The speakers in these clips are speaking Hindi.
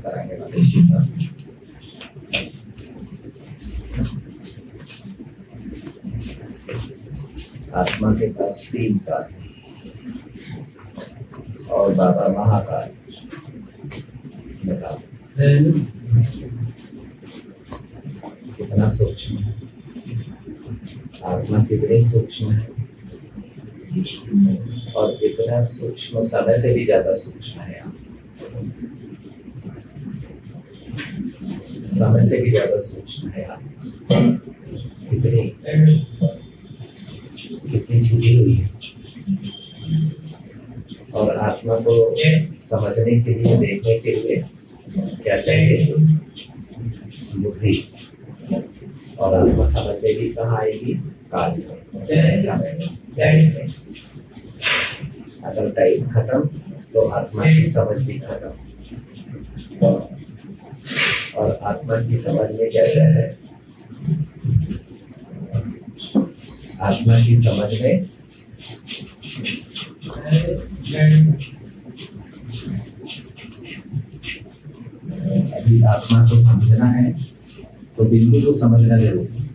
काम कराने वाले शिवा। आत्मा के पास 3 कार्य और बाबा महाकाल। बताओ कितना सूक्ष्म है आत्मा, कितनी सूक्ष्म है और इतना सूक्ष्म, समय से भी ज्यादा सूक्ष्म है। समय से भी ज्यादा सूक्ष्म है आत्मा। कितनी छिपी हुई है। और आत्मा को समझने के लिए, देखने के लिए क्या चाहिए? बुद्धि। और आत्मा समझने की कहाँ आएगी? काल में। अगर टाइम खत्म तो आत्मा की समझ भी खत्म। और आत्मा की समझ में क्या है? आत्मा की समझ में अभी आत्मा को समझना है तो बिंदु को समझना जरूरी।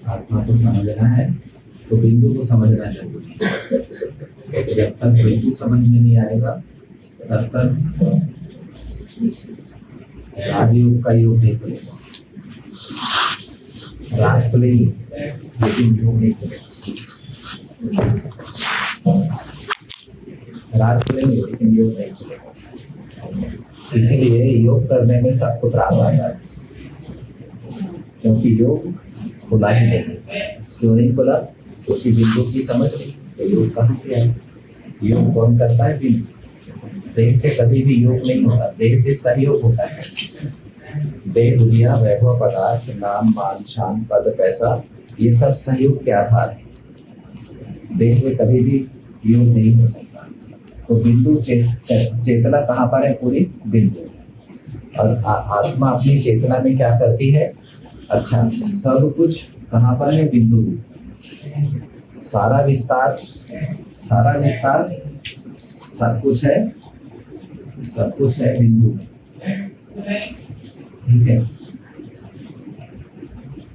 आत्मा को समझना है तो बिंदु को समझना जरूरी। जब तक बिंदु समझ में नहीं आएगा तब तक राजयोग का योग नहीं खुलेगा। राज खुलेगी लेकिन योग नहीं खुलेगा। राज खुलेंगे लेकिन योग नहीं खुलेगा। इसीलिए योग करने में सबको त्रास आता है, क्योंकि योग खुला ही नहीं। क्यों नहीं खुला? क्योंकि बिंदु की समझ नहीं। तो योग कहाँ से आए? योग कौन करता है? बिंदु। देह से कभी भी योग नहीं होता, देह से सहयोग होता है। देह, दुनिया, वैभव, पदार्थ, नाम, मान, शान, पद, पैसा, ये सब सहयोग के आधार है। देह से कभी भी योग नहीं हो सकता। तो बिंदु चेतना कहाँ पर है? पूरी बिंदु। और आत्मा अपनी चेतना में क्या करती है? अच्छा, सब कुछ कहाँ पर है? बिंदु। सारा विस्तार सब कुछ है बिंदु। ठीक है।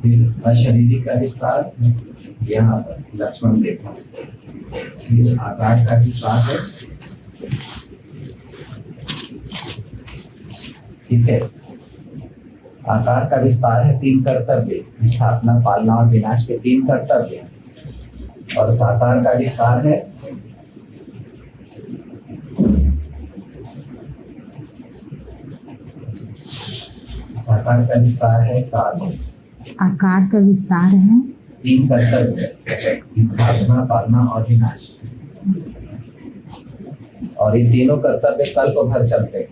फिर अशरीरी का विस्तार यहाँ पर लक्ष्मण देखा। फिर आकार का विस्तार है। ठीक है। आकार का विस्तार है 3 कर्तव्य, स्थापना, पालना और विनाश के 3 कर्तव्य। और साकार का विस्तार है काल। आकार का विस्तार है 3 कर्तव्य, स्थापना, पालना और विनाश। और इन तीनों कर्तव्य कल्प भर चलते हैं।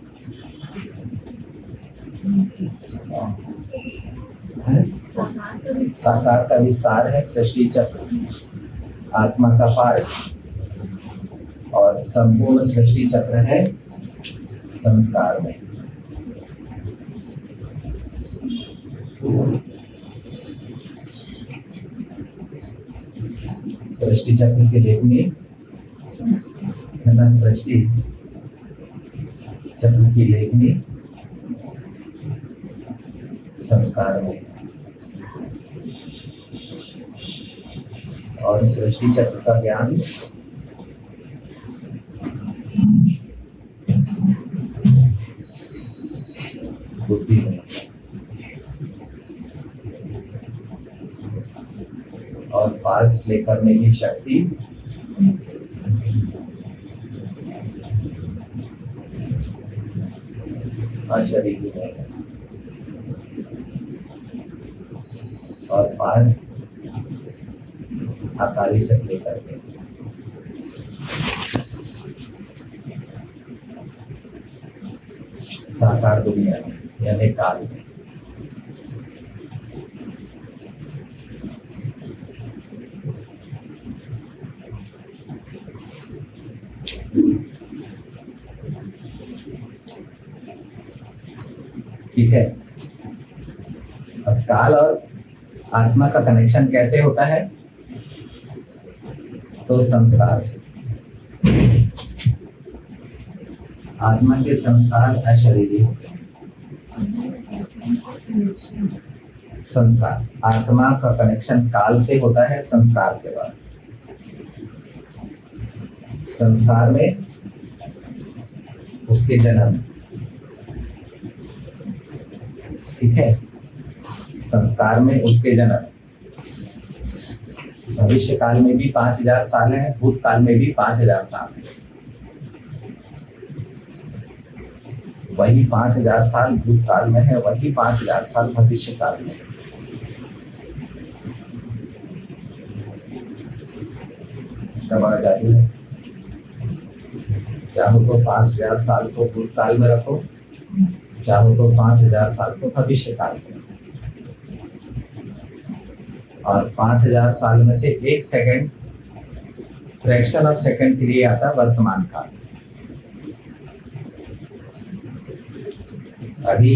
साकार का विस्तार है सृष्टि चक्र, आत्मा का पार्ट। और संपूर्ण सृष्टि चक्र है संस्कार में। सृष्टि चक्र के लेखनी है ना, सृष्टि चक्र की लेखनी संस्कार में। और सृष्टि चक्र का ज्ञान बुद्धि में। और पार्ट प्ले करने की शक्ति अशरीरी है। और पार्ट अकाली से प्ले करते हैं। साकार दुनिया में यानी काल में। ठीक है। अब काल और आत्मा का कनेक्शन कैसे होता है? तो संस्कार से। आत्मा के संस्कार अशरीरी होते हैं। संस्कार, आत्मा का कनेक्शन काल से होता है संस्कार के बाद। संस्कार में उसके जन्म, ठीक है, संस्कार में उसके जन्म। भविष्य काल में भी 5000 साल है, भूत काल में भी 5000 साल है। वही 5000 साल भूत काल में है, वही 5000 साल भविष्य काल में है। दबा जारी है। चाहो तो 5000 साल को भूत काल में रखो, चाहो तो 5000 साल को भविष्य काल में। और 5000 साल में से 1 सेकंड, फ्रैक्शन ऑफ सेकंड के लिए आता वर्तमान काल। अभी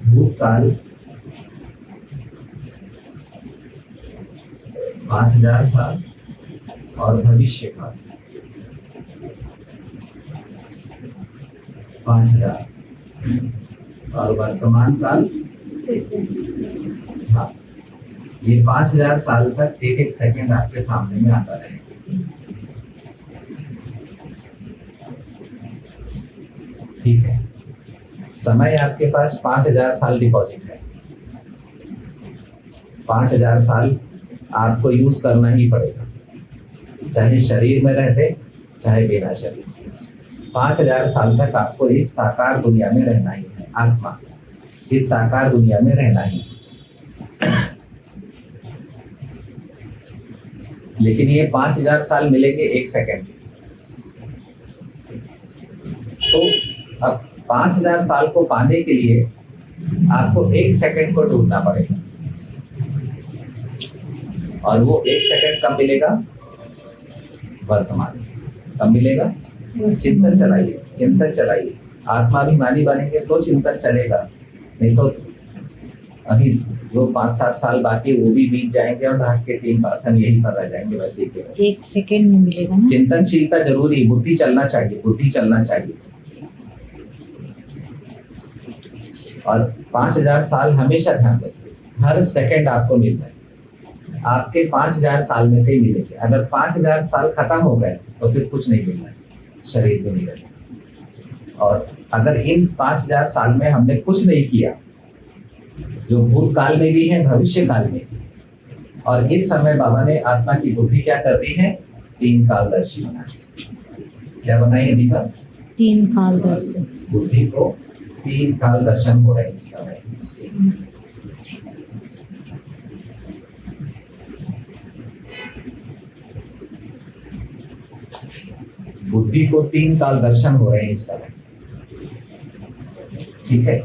भूतकाल 5000 साल और भविष्य काल 5000 साल और वर्तमान काल, हाँ, ये 5000 साल तक 1-1 सेकंड आपके सामने में आता रहेगा। ठीक है, समय आपके पास 5000 साल डिपॉजिट है। 5000 साल आपको यूज करना ही पड़ेगा, चाहे शरीर में रहते चाहे बिना शरीर। 5000 साल तक आपको इस साकार दुनिया में रहना ही है। आत्मा इस साकार दुनिया में रहना ही है। लेकिन ये 5000 साल मिलेंगे 1 सेकंड। तो अब 5000 साल को पाने के लिए आपको 1 सेकंड को ढूंढना पड़ेगा। और वो 1 सेकंड कब मिलेगा? वर्तमान। कब मिलेगा? चिंतन चलाइए, चिंतन चलाइए। आत्माभिमानी बनेंगे तो चिंतन चलेगा, नहीं तो अभी जो 5-7 साल बाकी वो भी बीत जाएंगे और ढाक के 3 बार हम यही पर रह जाएंगे वैसे ही। 1 सेकंड में मिलेगा ना? चिंतनशीलता जरूरी, बुद्धि चलना चाहिए, बुद्धि चलना चाहिए। और 5000 साल हमेशा ध्यान रखिए, हर सेकंड आपको मिल रहा है। आपके 5000 साल में से ही मिलेंगे। अगर 5000 साल खत्म हो गए तो फिर कुछ नहीं मिलना है, शरीर में मिलेगा। और अगर इन 5000 साल में हमने कुछ नहीं किया, जो भूतकाल में भी है भविष्य काल में भी, और इस समय बाबा ने आत्मा की बुद्धि क्या कर दी है? 3 कालदर्शी बनाई। क्या बनाई है दीपा? 3 कालदर्शी। बुद्धि को 3 काल दर्शन हो रहे इस समय। बुद्धि को 3 काल दर्शन हो रहे हैं इस समय। ठीक है,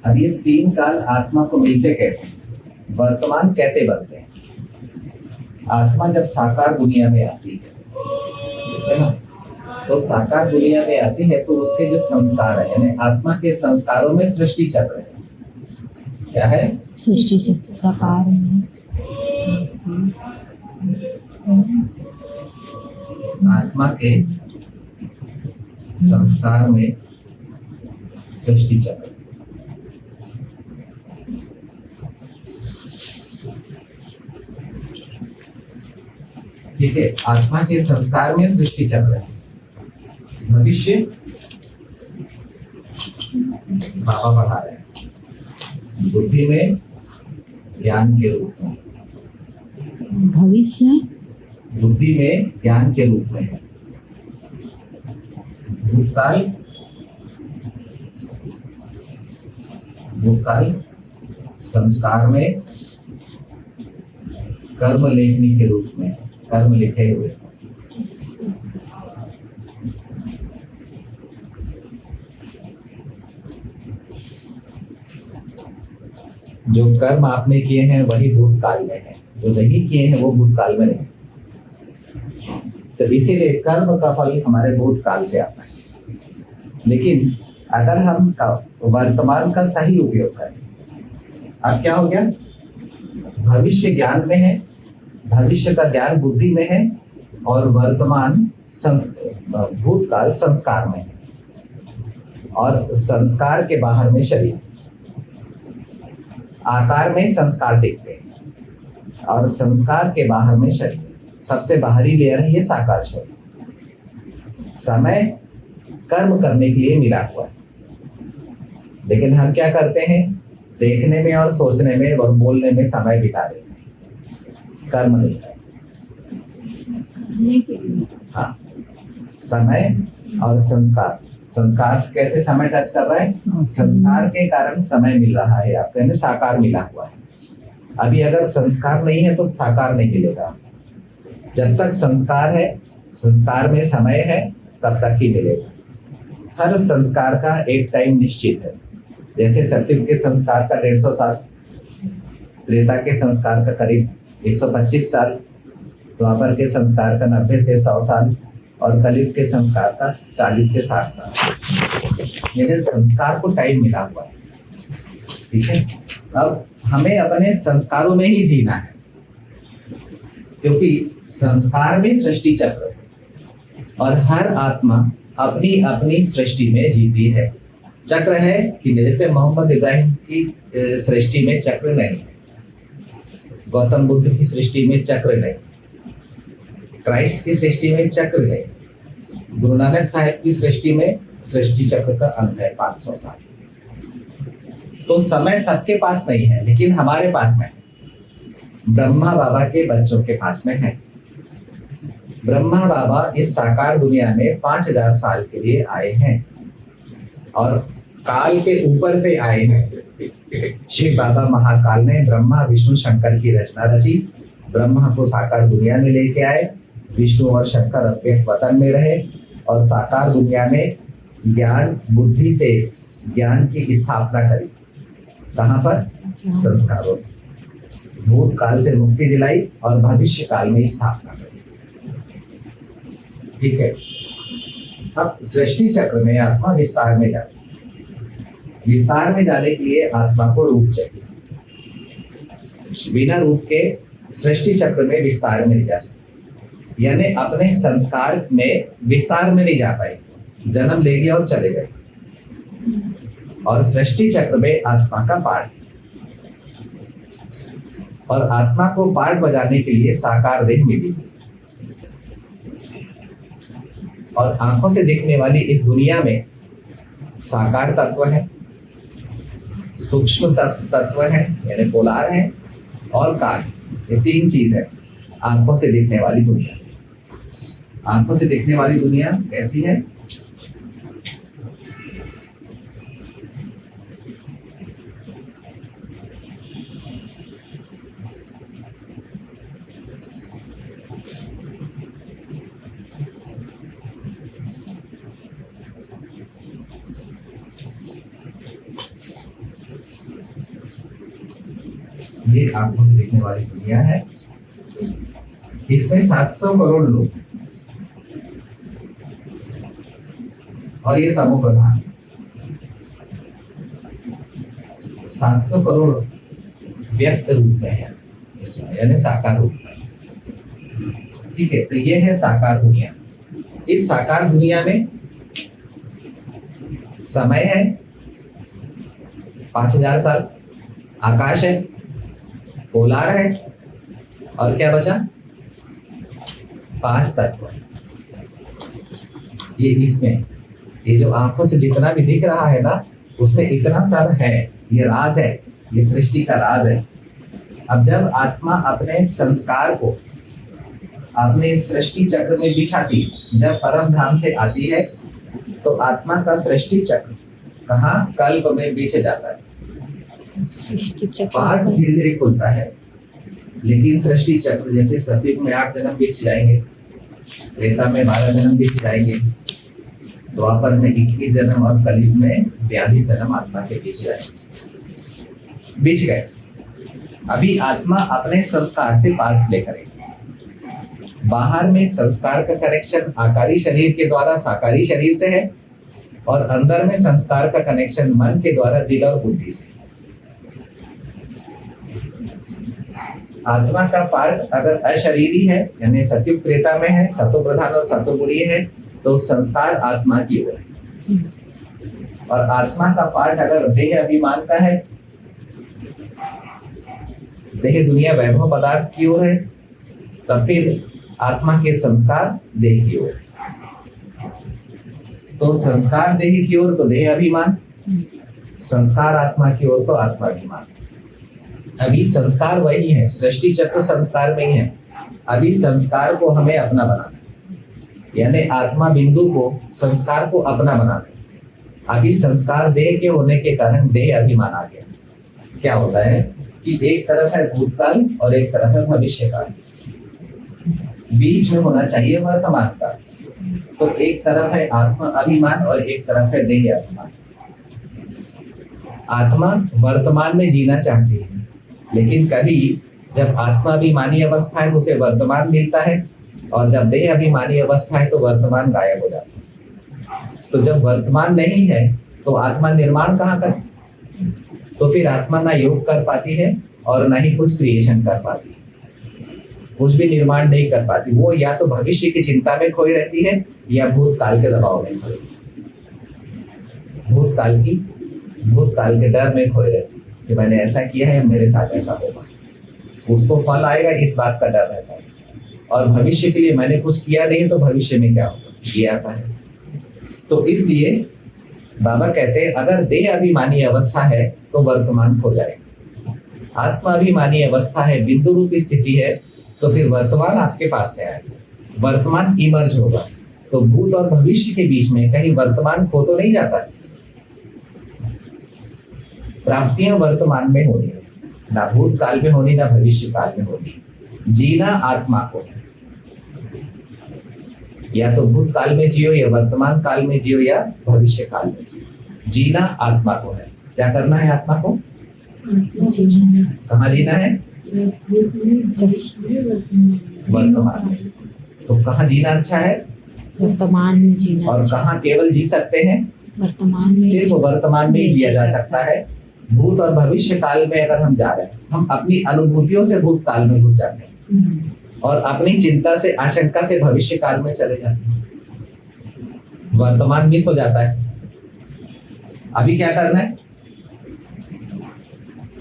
अब ये 3 काल आत्मा को मिलते कैसे, वर्तमान कैसे बनते हैं? आत्मा जब साकार दुनिया में आती है ना, तो साकार दुनिया में आती है तो उसके जो संस्कार है, यानी आत्मा के संस्कारों में सृष्टि चल रहे हैं। क्या है? सृष्टि चक्र साकार है। आत्मा के संस्कार में सृष्टि चक्र। ठीक है, आत्मा के संस्कार में सृष्टि चक्र है। भविष्य बाबा पढ़ा रहे हैं, बुद्धि में ज्ञान के रूप में। भविष्य बुद्धि में ज्ञान के रूप में है। भूतकाल, भूतकाल संस्कार में कर्म लेखनी के रूप में, कर्म लिखे हुए। जो कर्म आपने किए हैं वही भूतकाल में है, जो नहीं किए हैं वो भूतकाल में नहीं। तो इसीलिए कर्म का फल हमारे भूतकाल से आता है। लेकिन अगर हम वर्तमान का सही उपयोग करें, अब क्या हो गया? भविष्य ज्ञान में है, भविष्य का ज्ञान बुद्धि में है, और वर्तमान भूतकाल संस्कार में है, और संस्कार के बाहर में शरीर। आकार में संस्कार दिखते हैं और संस्कार के बाहर में शरीर। सबसे बाहरी लेयर है ये साकार शरीर। समय कर्म करने के लिए मिला हुआ है, लेकिन हम क्या करते हैं, देखने में और सोचने में और बोलने में समय बिता देते हैं, कर्म नहीं करते। हाँ, समय और संस्कार। संस्कार कैसे समय टच कर रहा है, संस्कार के कारण समय मिल रहा है, आपको यानी साकार मिला हुआ है। अभी अगर संस्कार नहीं है तो साकार नहीं मिलेगा। जब तक संस्कार है, संस्कार में समय है, तब तक ही मिलेगा। हर संस्कार का एक टाइम निश्चित है। जैसे सत्ययुग के संस्कार का 150 साल, त्रेता के संस्कार का करीब 125 साल, द्वापर के संस्कार का 90 से 100 साल, और कलयुग के संस्कार का 40 से 60 साल। यानी संस्कार को टाइम मिला हुआ है। ठीक है, अब हमें अपने संस्कारों में ही जीना है, क्योंकि संस्कार में सृष्टि चक्र है और हर आत्मा अपनी अपनी सृष्टि में जीती है। चक्र है कि जैसे मोहम्मद इब्राहिम की सृष्टि में चक्र नहीं, गौतम बुद्ध की सृष्टि में चक्र नहीं, क्राइस्ट की सृष्टि में चक्र है, गुरु नानक साहब की सृष्टि में सृष्टि चक्र का अंत है 500 साल। तो समय सबके पास नहीं है, लेकिन हमारे पास में है। ब्रह्मा बाबा के बच्चों के पास में है। ब्रह्मा बाबा इस साकार दुनिया में 5000 साल के लिए आए हैं और काल के ऊपर से आए हैं। शिव बाबा महाकाल ने ब्रह्मा विष्णु शंकर की रचना रची। ब्रह्मा को साकार दुनिया में लेके आए, विष्णु और शंकर अपने वतन में रहे और साकार दुनिया में ज्ञान बुद्धि से ज्ञान की स्थापना करी। कहाँ पर? संस्कारों में। भूतकाल से मुक्ति दिलाई और भविष्य काल में स्थापना करी। ठीक है, अब सृष्टि चक्र में आत्मा विस्तार में जाती है। विस्तार में जाने के लिए आत्मा को रूप चाहिए। बिना रूप के सृष्टि चक्र में विस्तार में नहीं जा सकते, यानी अपने संस्कार में विस्तार में नहीं जा पाए, जन्म ले गए और चले गए। और सृष्टि चक्र में आत्मा का पाठ, और आत्मा को पाठ बजाने के लिए साकार देह मिली। और आंखों से दिखने वाली इस दुनिया में साकार तत्व है, सूक्ष्म तत्व है यानी पोलार है, और काल। ये तीन चीज है आंखों से दिखने वाली दुनिया। आंखों से दिखने वाली दुनिया कैसी है? ये आंखों से दिखने वाली दुनिया है। इसमें 700 करोड़ लोग, और ये तमो प्रधान। 700 करोड़ व्यक्त रूप में है, यानी साकार रूप में। ठीक है, तो ये है साकार दुनिया। इस साकार दुनिया में समय है 5000 साल, आकाश है, पोलार है, और क्या बचा? 5 तत्व। ये इसमें ये जो आंखों से जितना भी दिख रहा है ना, उसमें इतना सब है। ये राज है, ये सृष्टि का राज है। अब जब आत्मा अपने संस्कार को अपने सृष्टि चक्र में बिछाती, जब परम धाम से आती है, तो आत्मा का सृष्टि चक्र कहाँ? कल्प में बिछ जाता है। पाठ धीरे धीरे खुलता है, लेकिन सृष्टि चक्र जैसे सतयुग में 8 जन्म बीत जाएंगे, त्रेता में 12 जन्म बीत जाएंगे, द्वापर में 21 जन्म और कलयुग में 42 जन्म आत्मा के बीच जाएंगे। बीच गए। अभी आत्मा अपने संस्कार से पार्ट प्ले करेगी। बाहर में संस्कार का कनेक्शन आकारी शरीर के द्वारा साकारी शरीर से है, और अंदर में संस्कार का कनेक्शन मन के द्वारा दिल और बुद्धि से। आत्मा का पार्ट अगर अशरीरी है, यानी सत्युग त्रेता में है, सतो प्रधान और सतो गुणी है, तो संस्कार आत्मा की ओर है। और आत्मा का पार्ट अगर देह अभिमान का है, देह दुनिया वैभव पदार्थ की ओर है, तब फिर आत्मा के संस्कार देह की ओर। तो संस्कार देह की ओर तो देह अभिमान, संस्कार आत्मा की ओर तो आत्माभिमान। अभी संस्कार वही है, सृष्टि चक्र संस्कार में ही है। अभी संस्कार को हमें अपना बनाना है, यानी आत्मा बिंदु को, संस्कार को अपना बनाना है। अभी संस्कार देह के होने के कारण देह अभिमान आ गया। क्या होता है कि एक तरफ है भूतकाल और एक तरफ है भविष्यकाल, बीच में होना चाहिए वर्तमान काल। तो एक तरफ है आत्मा अभिमान और एक तरफ है देह अभिमान। आत्मा वर्तमान में जीना चाहती है, लेकिन कभी जब आत्मा अभिमानी अवस्था है तो उसे वर्तमान मिलता है, और जब देह अभिमानी अवस्था है तो वर्तमान गायब हो जाता है। तो जब वर्तमान नहीं है तो आत्मा निर्माण कहाँ करे? तो फिर आत्मा ना योग कर पाती है और ना ही कुछ क्रिएशन कर पाती है, कुछ भी निर्माण नहीं कर पाती। वो या तो भविष्य की चिंता में खोई रहती है या भूतकाल के दबाव में खोई, भूतकाल के डर में खोई रहती है कि मैंने ऐसा किया है, मेरे साथ ऐसा होगा, उसको फल आएगा, इस बात का डर रहता है। और भविष्य के लिए मैंने कुछ किया नहीं तो भविष्य में क्या होगा, ये आता है। तो इसलिए बाबा कहते हैं अगर देह अभिमानी अवस्था है तो वर्तमान खो जाएगा, आत्मा अभिमानी अवस्था है, बिंदु रूप स्थिति है, तो फिर वर्तमान आपके पास में आएगा, वर्तमान इमर्ज होगा। तो भूत और भविष्य के बीच में कहीं वर्तमान खो तो नहीं जाता। प्राप्तियां वर्तमान में होनी है, ना भूतकाल में होनी ना भविष्य काल में होनी। जीना आत्मा को है, या तो भूतकाल में जियो या वर्तमान काल में जियो या भविष्य काल में जियो, जीना आत्मा को है। क्या करना है आत्मा को? कहाँ जीना है? वर्तमान में। तो कहाँ जीना अच्छा है? वर्तमान में जीना। और कहाँ केवल जी सकते हैं? वर्तमान में। सिर्फ वर्तमान में ही जिया जा सकता है। भूत और भविष्य काल में अगर हम जा रहे हैं, हम अपनी अनुभूतियों से भूतकाल में घुस जाते हैं और अपनी चिंता से, आशंका से भविष्य काल में चले जाते हैं, वर्तमान मिस हो जाता है। अभी क्या करना है?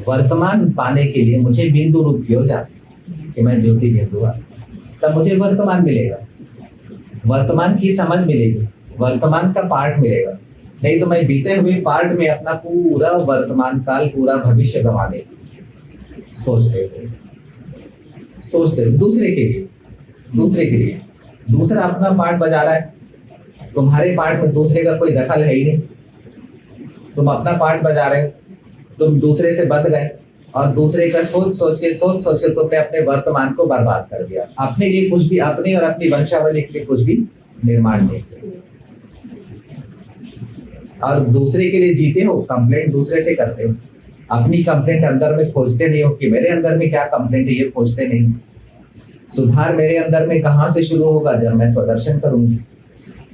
वर्तमान पाने के लिए मुझे बिंदु रूप की ओर जाना कि मैं ज्योति बिंदु हुआ, तब मुझे वर्तमान मिलेगा, वर्तमान की समझ मिलेगी, वर्तमान का पार्ट मिलेगा। नहीं तो मैं बीते हुए पार्ट में अपना पूरा वर्तमान काल, पूरा भविष्य गंवा दे सोचते दूसरे के लिए। दूसरा अपना पार्ट बजा रहा है, तुम्हारे पार्ट में दूसरे का कोई दखल है ही नहीं। तुम अपना पार्ट बजा रहे हो, तुम दूसरे से बंध गए और दूसरे का सोच के तुमने अपने वर्तमान को बर्बाद कर दिया। अपने लिए कुछ भी, अपने और अपनी वंशावली के लिए कुछ भी निर्माण नहीं किया, और दूसरे के लिए जीते हो, कंप्लेंट दूसरे से करते हो, अपनी कंप्लेंट अंदर में खोजते नहीं हो कि मेरे अंदर में क्या कंप्लेंट है, ये खोजते नहीं। सुधार मेरे अंदर में कहाँ से शुरू होगा? जब मैं स्वदर्शन करूंगी,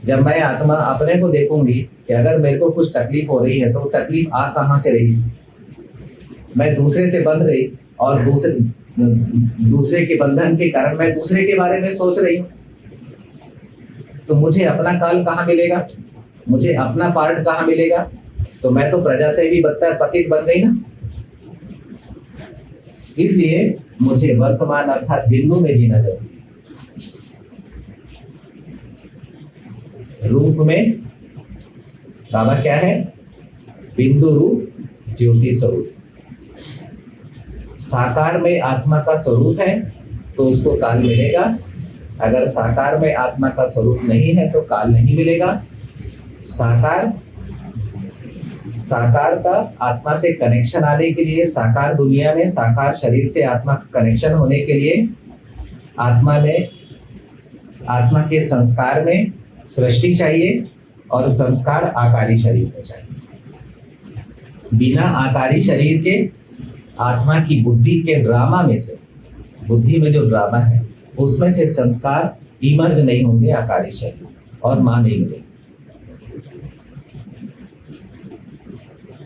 जब मैं आत्मा अपने को देखूंगी कि अगर मेरे को कुछ तकलीफ हो रही है तो तकलीफ आ कहाँ से रही? मैं दूसरे से बंध गई और दूसरे के बंधन के कारण मैं दूसरे के बारे में सोच रही हूँ। तो मुझे अपना काल कहाँ मिलेगा? मुझे अपना पार्ट कहाँ मिलेगा? तो मैं तो प्रजा से भी बदतर पतित बन गई ना। इसलिए मुझे वर्तमान अर्थात बिंदु में जीना जरूरी है। रूप में बाबा क्या है? बिंदु रूप ज्योति स्वरूप। साकार में आत्मा का स्वरूप है तो उसको काल मिलेगा, अगर साकार में आत्मा का स्वरूप नहीं है तो काल नहीं मिलेगा। साकार का आत्मा से कनेक्शन आने के लिए, साकार दुनिया में साकार शरीर से आत्मा कनेक्शन होने के लिए आत्मा के संस्कार में सृष्टि चाहिए और संस्कार आकारी शरीर में चाहिए। बिना आकारी शरीर के आत्मा की बुद्धि के ड्रामा में से, बुद्धि में जो ड्रामा है उसमें से संस्कार इमर्ज नहीं होंगे आकारी शरीर, और मां नहीं मिलेगी।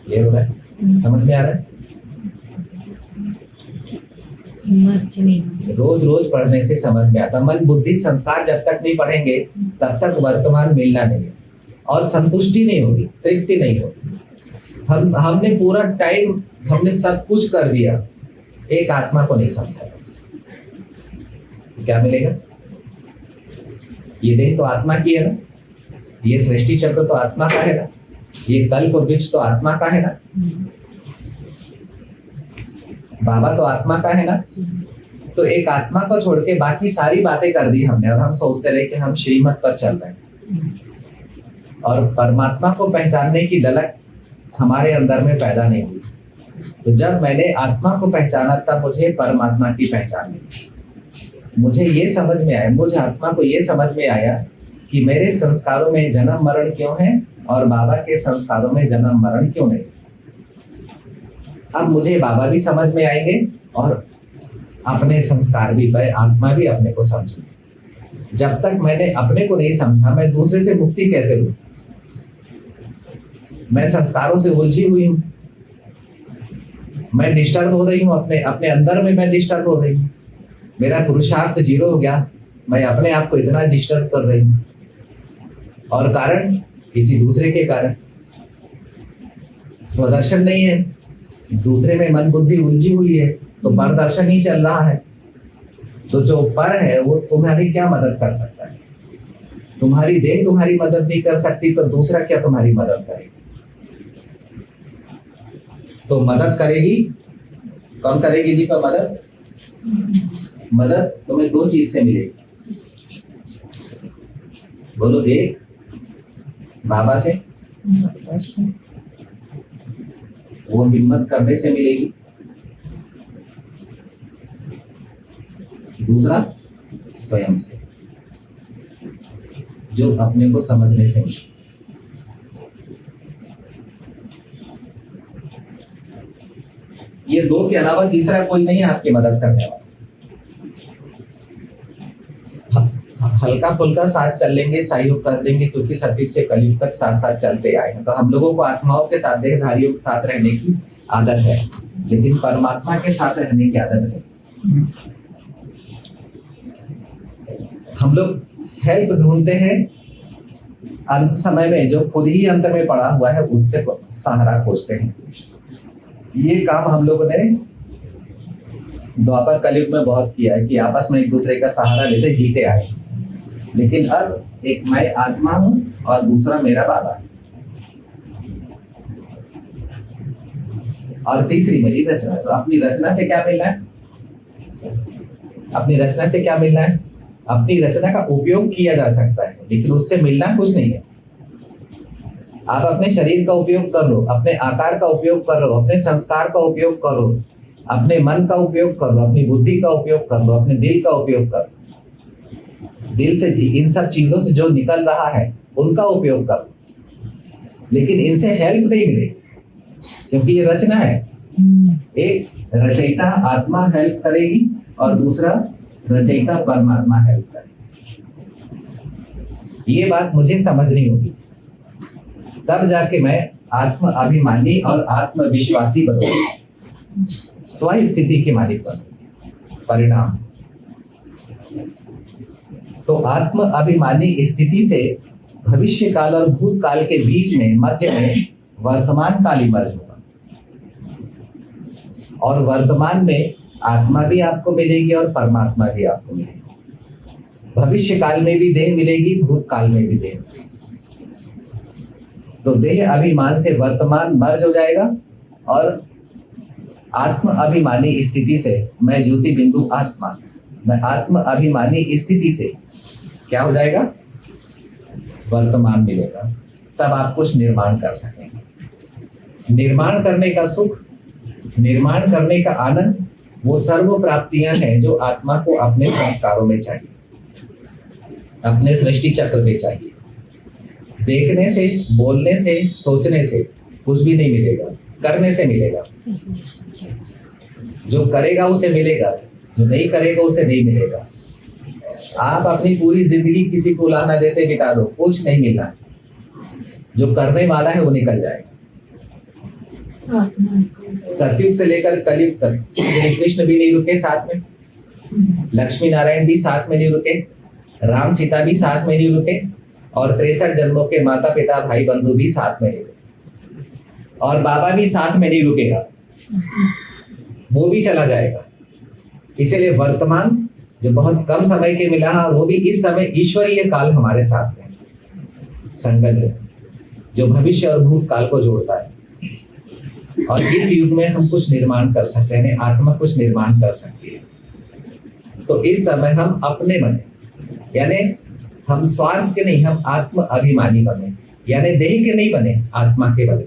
क्लियर हो रहा है? समझ में आ रहा है? मर्ज नहीं। रोज रोज पढ़ने से समझ में आता। मन बुद्धि संस्कार जब तक नहीं पढ़ेंगे तब तक वर्तमान मिलना नहीं है और संतुष्टि नहीं होगी, तृप्ति नहीं होगी। हमने पूरा टाइम हमने सब कुछ कर दिया, एक आत्मा को नहीं समझा, बस क्या मिलेगा? ये देह तो आत्मा की है ना, ये सृष्टि चक्र तो आत्मा का है ना, ये कल्प वृक्ष तो आत्मा का है ना, बाबा तो आत्मा का है ना। तो एक आत्मा को छोड़ के बाकी सारी बातें कर दी हमने और हम सोचते रहे कि हम श्रीमत पर चल रहे हैं और परमात्मा को पहचानने की ललक हमारे अंदर में पैदा नहीं हुई। तो जब मैंने आत्मा को पहचाना तब मुझे परमात्मा की पहचान मिली। मुझे ये समझ में आया, मुझे आत्मा को ये समझ में आया कि मेरे संस्कारों में जन्म मरण क्यों है और बाबा के संस्कारों में जन्म मरण क्यों नहीं। अब मुझे बाबा भी समझ में आएंगे और अपने संस्कार भी, मैं आत्मा भी अपने को समझूंगी। जब तक मैंने अपने को नहीं समझा मैं दूसरे से मुक्ति कैसे लूं? मैं संस्कारों से उलझी हुई हूं, मैं डिस्टर्ब हो रही हूं, अपने अपने अंदर में मैं डिस्टर्ब हो रही हूं। मेरा पुरुषार्थ जीरो हो गया, मैं अपने आप को इतना डिस्टर्ब कर रही हूं और कारण किसी दूसरे के कारण। स्वदर्शन नहीं है, दूसरे में मन बुद्धि उलझी हुई है, तो परदर्शन ही चल रहा है। तो जो पर है वो तुम्हारी क्या मदद कर सकता है? तुम्हारी देह तुम्हारी मदद नहीं कर सकती तो दूसरा क्या तुम्हारी मदद करेगा? तो मदद करेगी कौन? करेगी दीपा मदद? मदद तुम्हें दो चीज से मिलेगी, बोलो। एक बाबा से, वो हिम्मत करने से मिलेगी। दूसरा स्वयं से, जो अपने को समझने से मिलेगी। ये दो के अलावा तीसरा कोई नहीं है आपकी मदद करने वाला। हल्का फुल्का साथ चल लेंगे, सहयोग कर देंगे, क्योंकि सतयुग से कलयुग तक साथ साथ चलते आए हैं। तो हम लोगों को आत्माओं के साथ, देहधारियों के साथ रहने की आदत है, लेकिन परमात्मा के साथ रहने की आदत नहीं। हम लोग हेल्प ढूंढते हैं अंत समय में, जो खुद ही अंत में पड़ा हुआ है उससे सहारा खोजते हैं। ये काम हम लोगों ने द्वापर कलयुग में बहुत किया है कि आपस में एक दूसरे का सहारा लेते जीते आए। लेकिन अब एक मैं आत्मा हूं और दूसरा मेरा बाबा है, और तीसरी मेरी रचना। तो अपनी रचना से क्या मिलना है? अपनी रचना से क्या मिलना है? अपनी रचना का उपयोग किया जा सकता है, लेकिन उससे मिलना कुछ नहीं है। आप अपने शरीर का उपयोग कर लो, अपने आकार का उपयोग कर लो, अपने संस्कार का उपयोग करो, अपने मन का उपयोग कर लो, अपनी बुद्धि का उपयोग कर लो, अपने दिल का उपयोग कर लो। दिल से इन सब चीजों से जो निकल रहा है उनका उपयोग कर लो, लेकिन इनसे हेल्प नहीं मिलेगी, क्योंकि ये रचना है। एक रचयिता आत्मा हेल्प करेगी और दूसरा रचयिता परमात्मा हेल्प करेगी। ये बात मुझे समझनी होगी, तब जाके मैं आत्म अभिमानी और आत्मविश्वासी बनूंगा, स्व स्थिति के मालिक बनूंगा। परिणाम तो आत्म अभिमानी स्थिति से भविष्य काल और भूतकाल के बीच में, मध्य में वर्तमान काल इमर्ज होगा, और वर्तमान में आत्मा भी आपको मिलेगी और परमात्मा भी आपको मिलेगी। भविष्य काल में भी देह मिलेगी, भूतकाल में भी देह मिलेगी। तो देह अभिमान से वर्तमान मर्ज हो जाएगा और आत्म अभिमानी स्थिति से मैं ज्योति बिंदु आत्मा, मैं आत्म अभिमानी स्थिति से क्या हो जाएगा? वर्तमान मिलेगा। तब आप कुछ निर्माण कर सकेंगे। निर्माण करने का सुख, निर्माण करने का आनंद, वो सर्व प्राप्तियां हैं जो आत्मा को अपने संस्कारों में चाहिए, अपने सृष्टि चक्र में चाहिए। देखने से, बोलने से, सोचने से कुछ भी नहीं मिलेगा, करने से मिलेगा। जो करेगा उसे मिलेगा, जो नहीं करेगा उसे नहीं मिलेगा। आप अपनी पूरी जिंदगी किसी को उलाहना देते बिता दो, कुछ नहीं मिलना। जो करने वाला है वो निकल जाएगा। सतयुग से लेकर कलयुग तक श्री कृष्ण भी नहीं रुके साथ में, लक्ष्मी नारायण भी साथ में नहीं रुके, राम सीता भी साथ में नहीं रुके, और 63 जन्मों के माता पिता भाई बंधु भी साथ में नहीं रुके, और बाबा भी साथ में नहीं रुकेगा, वो भी चला जाएगा। इसीलिए वर्तमान जो बहुत कम समय के मिला है, वो भी इस समय ईश्वरीय काल हमारे साथ में है, संगत जो भविष्य और भूतकाल को जोड़ता है। और इस युग में हम कुछ निर्माण कर सकते हैं, आत्मा कुछ निर्माण कर सकती है। तो इस समय हम अपने बने, यानी हम स्वार्थ के नहीं, हम आत्म अभिमानी बने, यानी देह के नहीं बने, आत्मा के बने।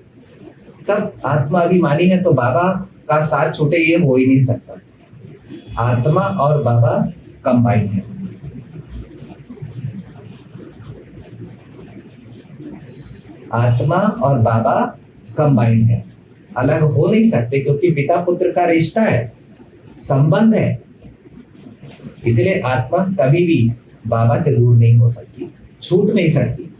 तब आत्मा अभिमानी है तो बाबा का साथ छूटे ये हो ही नहीं सकता। आत्मा और बाबा कंबाइन है। आत्मा और बाबा कंबाइन है, अलग हो नहीं सकते, क्योंकि पिता पुत्र का रिश्ता है, संबंध है। इसलिए आत्मा कभी भी बाबा से दूर नहीं हो सकती, छूट नहीं सकती।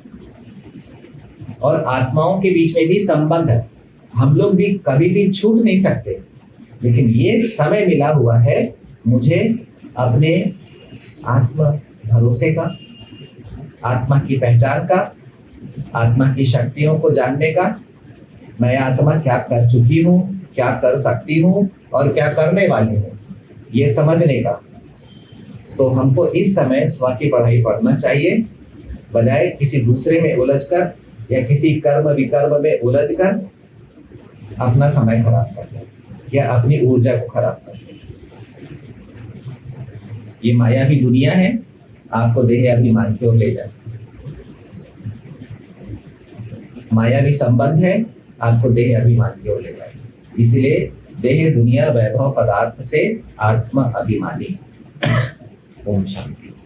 और आत्माओं के बीच में भी संबंध है, हम लोग भी कभी भी छूट नहीं सकते। लेकिन ये समय मिला हुआ है मुझे अपने आत्म भरोसे का, आत्मा की पहचान का, आत्मा की शक्तियों को जानने का, मैं आत्मा क्या कर चुकी हूँ, क्या कर सकती हूँ और क्या करने वाली हूँ, ये समझने का। तो हमको इस समय स्व की पढ़ाई पढ़ना चाहिए, बजाय किसी दूसरे में उलझकर या किसी कर्म विकर्म में उलझकर अपना समय खराब करके या अपनी ऊर्जा को खराब करके। ये मायावी दुनिया है, आपको देह अभिमान की ओर ले जाए। मायावी संबंध है, आपको देह अभिमान की ओर ले जाए। इसलिए देह दुनिया वैभव पदार्थ से आत्मा अभिमानी। ओम शांति।